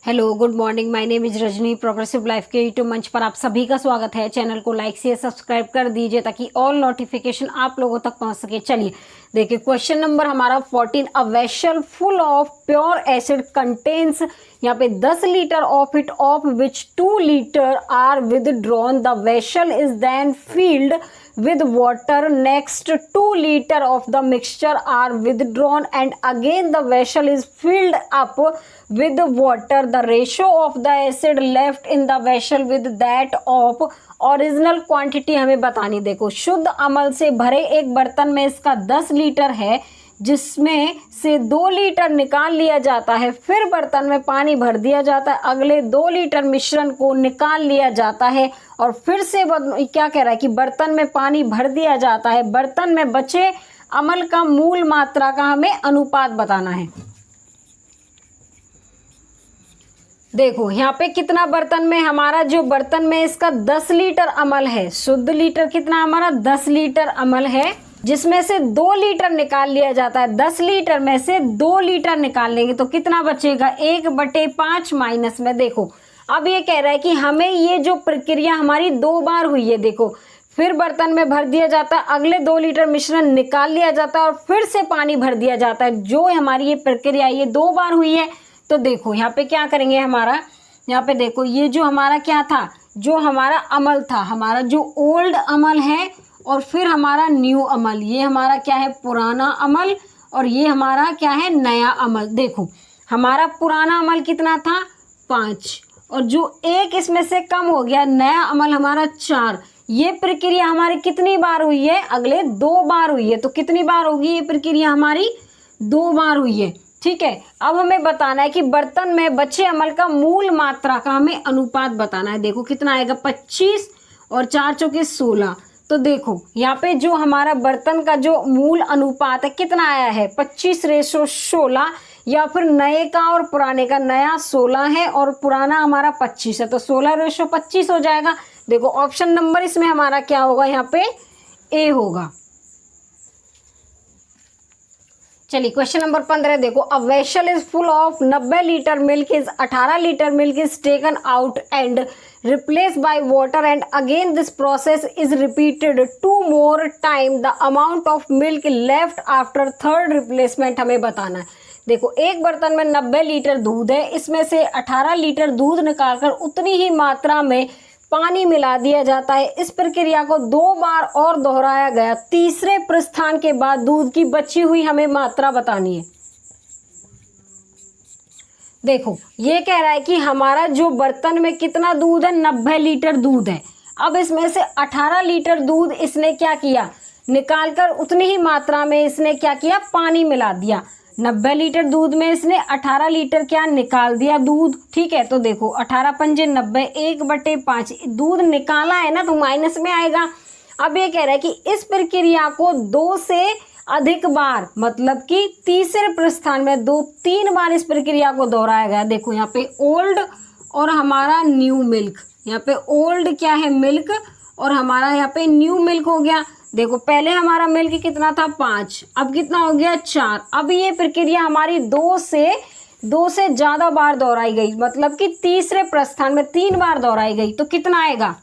Hello good morning, my name is Rajni. Progressive life के YouTube मंच पर आप सभी का स्वागत है। चैनल को लाइक से सब्सक्राइब कर दीजिए ताकि ऑल नोटिफिकेशन आप लोगों तक पहुंच सके। चलिए देखिए, क्वेश्चन नंबर हमारा 14। A vessel full of pure acid contains, यहाँ पे 10 litre of it, of which 2 litre are withdrawn. The vessel is then filled with water. Next 2 liter of the mixture are withdrawn and again the vessel is filled up with water. The ratio of the acid left in the vessel with that of original quantity हमें बतानी। देखो, शुद्ध अम्ल से भरे एक बर्तन में इसका 10 लीटर है, जिसमें से 2 लीटर निकाल लिया जाता है, फिर बर्तन में पानी भर दिया जाता है, अगले 2 लीटर मिश्रण को निकाल लिया जाता है और फिर से क्या कह रहा है कि बर्तन में पानी भर दिया जाता है। बर्तन में बचे अम्ल का मूल मात्रा का हमें अनुपात बताना है। देखो यहाँ पे कितना बर्तन में, हमारा जो बर्तन में इसका 10 लीटर अम्ल है, शुद्ध लीटर कितना हमारा 10 लीटर अम्ल है, जिसमें से 2 लीटर निकाल लिया जाता है। 10 लीटर में से 2 लीटर निकाल लेंगे तो कितना बचेगा, 1/5 माइनस में। देखो अब ये कह रहा है कि हमें ये जो प्रक्रिया हमारी 2 बार हुई है। देखो, फिर बर्तन में भर दिया जाता है, अगले 2 लीटर मिश्रण निकाल लिया जाता है और फिर से पानी भर दिया जाता है। जो हमारी ये प्रक्रिया ये 2 बार हुई है। तो देखो यहाँ पे क्या करेंगे, हमारा यहाँ पे देखो ये जो हमारा क्या था, जो हमारा अम्ल था, हमारा जो ओल्ड अम्ल है और फिर हमारा न्यू अम्ल, ये हमारा क्या है पुराना अम्ल और ये हमारा क्या है नया अम्ल। देखो हमारा पुराना अम्ल कितना था 5 और जो 1 इसमें से कम हो गया, नया अम्ल हमारा 4। ये प्रक्रिया हमारी कितनी बार हुई है, अगले 2 बार हुई है। तो कितनी बार होगी ये प्रक्रिया हमारी 2 बार हुई है। ठीक है, अब हमें बताना है कि बर्तन में बचे अम्ल का मूल मात्रा का हमें अनुपात बताना है। देखो कितना आएगा 25 और 4 चौके 16। तो देखो यहाँ पे जो हमारा बर्तन का जो मूल अनुपात है कितना आया है 25:16, या फिर नए का और पुराने का, नया 16 है और पुराना हमारा 25 है, तो 16:25 हो जाएगा। देखो ऑप्शन नंबर इसमें हमारा क्या होगा, यहाँ पे ए होगा। चलिए क्वेश्चन नंबर 15 देखो, a vessel is full of 90 litre milk is 18 litre milk is taken out and replace by water and again this process is repeated 2 more time. The amount of milk left after third replacement हमें बताना है। देखो एक बर्तन में 90 litre दूध है, इसमें से 18 लीटर दूध निकालकर उतनी ही मात्रा में पानी मिला दिया जाता है। इस प्रक्रिया को 2 बार और दोहराया गया। तीसरे प्रस्थान के बाद दूध की बची हुई हमें मात्रा बतानी है। देखो ये कह रहा है कि हमारा जो बर्तन में कितना दूध है 90 लीटर दूध है। अब इसमें से 18 लीटर दूध इसने क्या किया, निकालकर उतनी ही मात्रा में इसने क्या किया, पानी मिला दिया। 90 लीटर दूध में इसने 18 लीटर क्या निकाल दिया दूध। ठीक है, तो देखो 18 पंजे 90, 1/5 दूध निकाला है ना, तो माइनस में आएगा। अब ये कह रहा है कि इस प्रक्रिया को 2 से अधिक बार, मतलब कि तीसरे प्रस्थान में 2-3 बार इस प्रक्रिया को दोहराया गया। देखो यहाँ पे ओल्ड और हमारा न्यू मिल्क, यहाँ पे ओल्ड क्या है मिल्क और हमारा यहाँ पे न्यू मिल्क हो गया। देखो पहले हमारा मिल्क कितना था 5, अब कितना हो गया 4। अब ये प्रक्रिया हमारी 2 से ज्यादा बार दोहराई गई, मतलब कि तीसरे प्रस्थान में 3 बार दोहराई गई। तो कितना आएगा,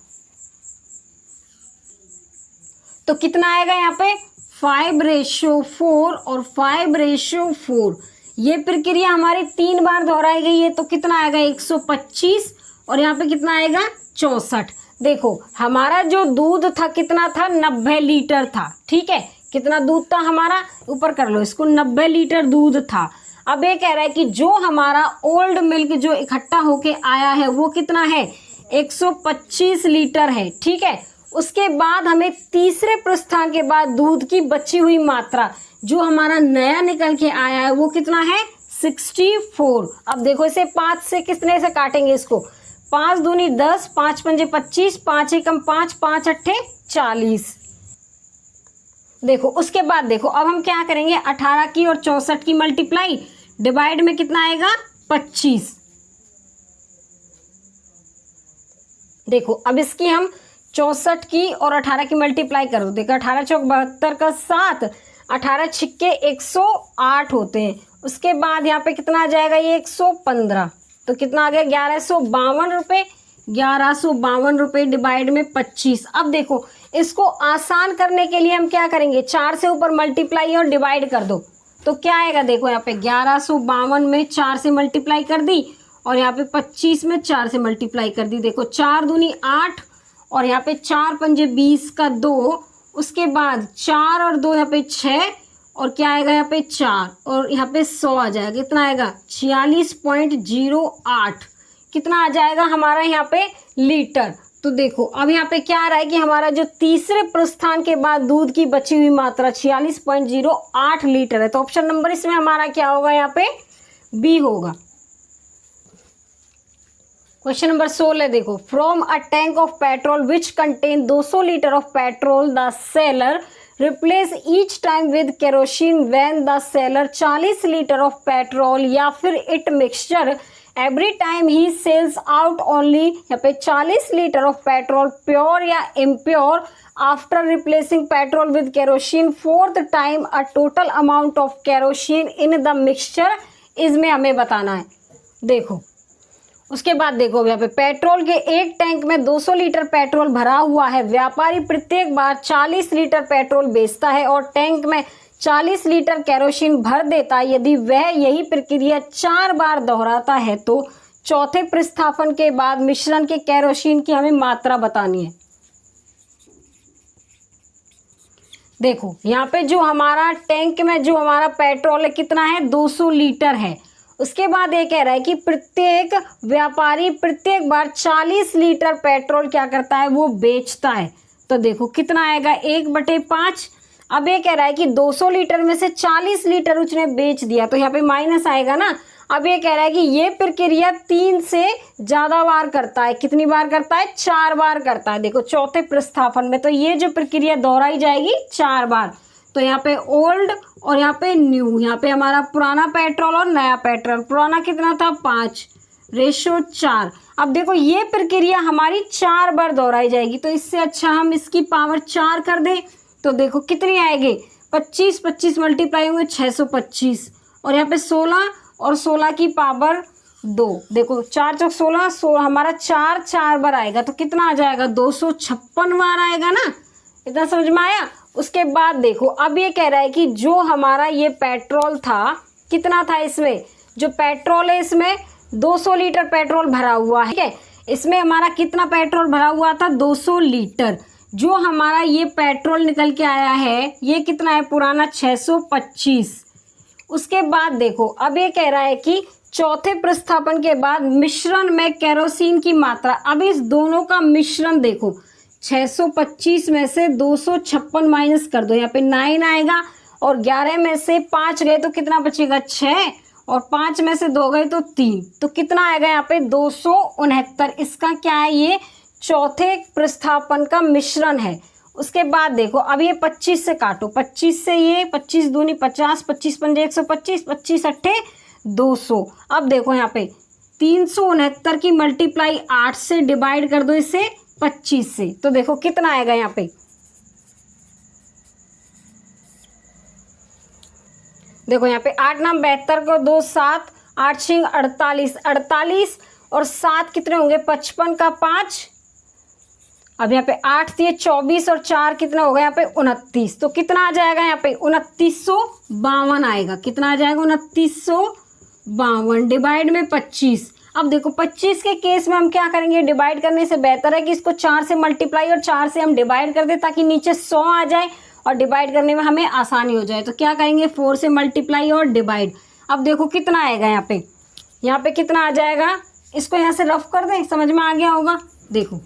तो कितना आएगा यहाँ पे 5:4 और 5:4। ये प्रक्रिया हमारी 3 बार दोहराई गई है, तो कितना आएगा 125 और यहाँ पे कितना आएगा 64। देखो हमारा जो दूध था कितना था 90 लीटर था। ठीक है, कितना दूध था हमारा, ऊपर कर लो इसको, 90 लीटर दूध था। अब ये कह रहा है कि जो हमारा ओल्ड मिल्क जो इकट्ठा होके आया है वो कितना है 125 लीटर है। ठीक है, उसके बाद हमें तीसरे प्रस्थान के बाद दूध की बची हुई मात्रा जो हमारा नया निकल के आया है वो कितना है 64। अब देखो इसे 5 से कितने से काटेंगे इसको, 5 दूनी 10, 5 पंजे 25, 5 एकम 5, 5 अट्ठे 40। देखो उसके बाद देखो अब हम क्या करेंगे, 18 की और 64 की मल्टीप्लाई, डिवाइड में कितना आएगा 25। देखो अब इसकी हम 64 की और 18 की मल्टीप्लाई करो। देखो 18 चौक 72 का 7, 18 छिक्के 108 होते हैं। उसके बाद यहाँ पे कितना आ जाएगा ये 115। तो कितना आ गया 1152 रुपये। 1152 रुपये डिवाइड में 25। अब देखो इसको आसान करने के लिए हम क्या करेंगे, 4 से ऊपर मल्टीप्लाई और डिवाइड कर दो तो क्या आएगा। देखो यहाँ पे 1152 में 4 से मल्टीप्लाई कर दी और यहाँ पे 25 में 4 से मल्टीप्लाई कर दी। देखो 4 दूनी 8 और यहाँ पे 4 पंजे 20 का 2, उसके बाद 4 और 2 यहाँ पे 6 और क्या आएगा यहाँ पे 4 और यहाँ पे 100 आ जाएगा। कितना आएगा 46.08 कितना आ जाएगा हमारा यहाँ पे लीटर। तो देखो अब यहाँ पे क्या आ रहा है कि हमारा जो तीसरे प्रस्थान के बाद दूध की बची हुई मात्रा 46.08 लीटर है। तो ऑप्शन नंबर इसमें हमारा क्या होगा, यहाँ पे बी होगा। क्वेश्चन नंबर 16 देखो, from a tank of petrol which contain 200 litre of petrol the seller replace each time with kerosene when the seller 40 litre of petrol या फिर it mixture every time he sells out only यहाँ पे 40 litre of petrol pure या impure after replacing petrol with kerosene fourth time a total amount of kerosene in the mixture इसमें हमें बताना है। देखो उसके बाद देखो यहाँ पे पेट्रोल के एक टैंक में 200 लीटर पेट्रोल भरा हुआ है। व्यापारी प्रत्येक बार 40 लीटर पेट्रोल बेचता है और टैंक में 40 लीटर केरोसिन भर देता है। यदि वह यही प्रक्रिया 4 बार दोहराता है तो चौथे प्रतिस्थापन के बाद मिश्रण के केरोसिन की हमें मात्रा बतानी है। देखो यहाँ पे जो हमारा टैंक में जो हमारा पेट्रोल है कितना है 200 लीटर है। उसके बाद ये कह रहा है कि प्रत्येक व्यापारी प्रत्येक बार 40 लीटर पेट्रोल क्या करता है वो बेचता है। तो देखो कितना आएगा 1/5। अब ये कह रहा है कि 200 लीटर में से 40 लीटर उसने बेच दिया तो यहाँ पे माइनस आएगा ना। अब ये कह रहा है कि ये प्रक्रिया 3 से ज़्यादा बार करता है। कितनी बार करता है 4 बार करता है। देखो चौथे प्रतिस्थापन में तो ये जो प्रक्रिया दोहराई जाएगी 4 बार। तो यहाँ पे ओल्ड और यहाँ पे न्यू, यहाँ पे हमारा पुराना पेट्रोल और नया पेट्रोल। पुराना कितना था 5:4। अब देखो ये प्रक्रिया हमारी 4 बार दोहराई जाएगी तो इससे अच्छा हम इसकी पावर 4 कर दें। तो देखो कितनी आएगी 25 मल्टीप्लाई होंगे 625 और यहाँ पे 16 और 16 की पावर 2। देखो 4 चौक 16 हमारा 4 बार आएगा तो कितना आ जाएगा 256 बार आएगा ना। इतना समझ में आया। उसके बाद देखो अब ये कह रहा है कि जो हमारा ये पेट्रोल था कितना था, इसमें जो पेट्रोल है इसमें 200 लीटर पेट्रोल भरा हुआ है। ठीक है, इसमें हमारा कितना पेट्रोल भरा हुआ था 200 लीटर। जो हमारा ये पेट्रोल निकल के आया है ये कितना है पुराना 625। उसके बाद देखो अब ये कह रहा है कि चौथे प्रतिस्थापन के बाद मिश्रण में केरोसिन की मात्रा। अब इस दोनों का मिश्रण देखो 625 में से 256 माइनस कर दो, यहाँ पे 9 आएगा और 11 में से 5 गए तो कितना बचेगा 6 और 5 में से 2 गए तो 3। तो कितना आएगा यहाँ पे 269। इसका क्या है ये चौथे प्रतिस्थापन का मिश्रण है। उसके बाद देखो अब ये 25 से काटो, 25 से ये 25 दूनी 50, 25 पंजे 125, 25 अट्ठे 200। अब देखो यहाँ पे 369 की मल्टीप्लाई 8 से डिवाइड कर दो इसे 25 से। तो देखो कितना आएगा यहाँ पे, देखो यहाँ पे 8 नाम 72 को 2 7 8 6 48 48 और 7 कितने होंगे 55 का 5। अब यहाँ पे 8 थी 24 और 4 कितना होगा यहाँ पे 29। तो कितना आ जाएगा यहाँ पे 2952 आएगा। कितना आ जाएगा 2952 डिवाइड में 25। अब देखो 25 के केस में हम क्या करेंगे, डिवाइड करने से बेहतर है कि इसको 4 से मल्टीप्लाई और 4 से हम डिवाइड कर दें ताकि नीचे 100 आ जाए और डिवाइड करने में हमें आसानी हो जाए। तो क्या करेंगे 4 से मल्टीप्लाई और डिवाइड। अब देखो कितना आएगा यहाँ पे कितना आ जाएगा, इसको यहाँ से रफ कर दें, समझ में आ गया होगा। देखो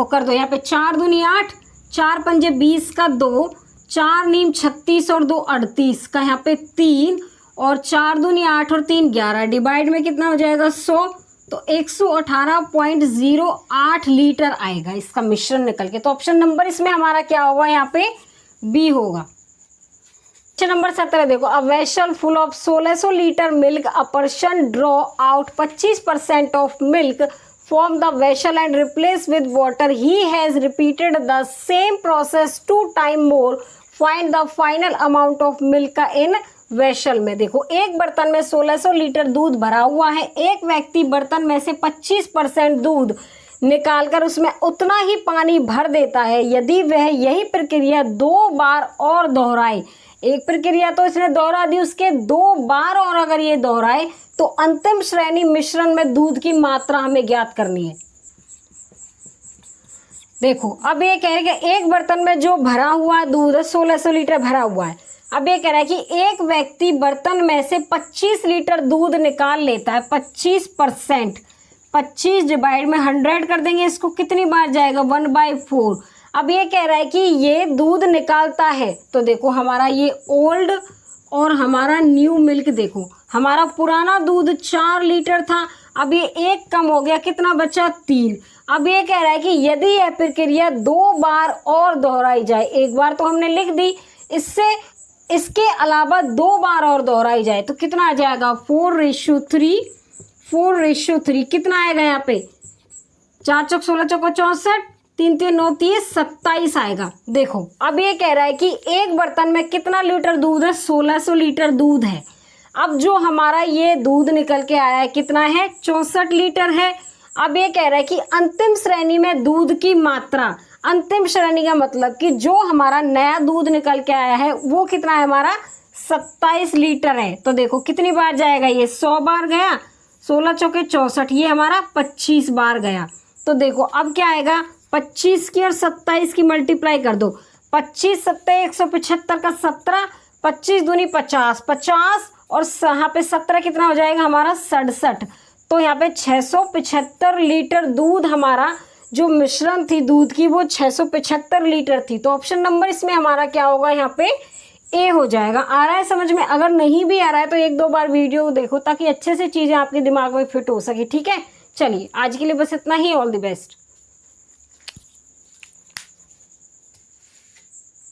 कर दो, यहाँ पे 4 दूनी 8, 4 पंजे 20 का 2, 4 नीम 36 और 2 38 का यहाँ पे 3 और 4 दूनी 8 और 3 11 डिवाइड में कितना हो जाएगा 100। तो 118.08 लीटर आएगा इसका मिश्रण निकल के। तो ऑप्शन नंबर इसमें हमारा क्या होगा, यहाँ पे बी होगा। क्वेश्चन नंबर 17 देखो, अ vessel full of 1600 litre milk, a person draw out 25% of milk from the vessel and replace with water. He has repeated the same process 2 times more. Find the final amount of milk in vessel में। देखो एक बर्तन में 1600 litre दूध भरा हुआ है, एक व्यक्ति बर्तन में से 25% दूध निकालकर उसमें उतना ही पानी भर देता है। यदि वह यही प्रक्रिया 2 बार और दोहराए, एक प्रक्रिया तो इसने दोहरा दी, उसके 2 बार और अगर ये दोहराए तो अंतिम श्रेणी मिश्रण में दूध की मात्रा हमें ज्ञात करनी है। देखो अब ये कह रहे हैं कि एक बर्तन में जो भरा हुआ दूध है 1600 लीटर भरा हुआ है। अब ये कह रहा है कि एक व्यक्ति बर्तन में से 25 लीटर दूध निकाल लेता है। 25%, 25 डिवाइड में 100 कर देंगे, इसको कितनी बार जाएगा 1/4। अब ये कह रहा है कि ये दूध निकालता है, तो देखो हमारा ये ओल्ड और हमारा न्यू मिल्क, देखो हमारा पुराना दूध 4 लीटर था, अब ये 1 कम हो गया, कितना बचा 3। अब ये कह रहा है कि यदि यह प्रक्रिया 2 बार और दोहराई जाए, एक बार तो हमने लिख दी, इसके अलावा 2 बार और दोहराई जाए तो कितना आ जाएगा 4:3। 4:3 कितना आएगा यहाँ पे 4 चौक 16 चौको 64, 3 3 9 30 27 आएगा। देखो अब ये कह रहा है कि एक बर्तन में कितना लीटर दूध है 1600 लीटर दूध है। अब जो हमारा ये दूध निकल के आया है कितना है 64 लीटर है। अब ये कह रहा है कि अंतिम श्रेणी में दूध की मात्रा, अंतिम श्रेणी का मतलब कि जो हमारा नया दूध निकल के आया है वो कितना है हमारा 27 लीटर है। तो देखो कितनी बार जाएगा ये 100 बार गया, 16 चौके 64, ये हमारा 25 बार गया। तो देखो अब क्या आएगा 25 की और 27 की मल्टीप्लाई कर दो, 25 7 175 का 17, 25 दूनी 50, 50 और यहाँ पे 17 कितना हो जाएगा हमारा 67। तो यहाँ पे 675 लीटर दूध हमारा जो मिश्रण थी दूध की वो 675 लीटर थी। तो ऑप्शन नंबर इसमें हमारा क्या होगा यहाँ पे ए हो जाएगा। आ रहा है समझ में? अगर नहीं भी आ रहा है तो 1-2 बार वीडियो देखो ताकि अच्छे से चीज़ें आपके दिमाग में फिट हो सके। ठीक है, चलिए आज के लिए बस इतना ही। All the best.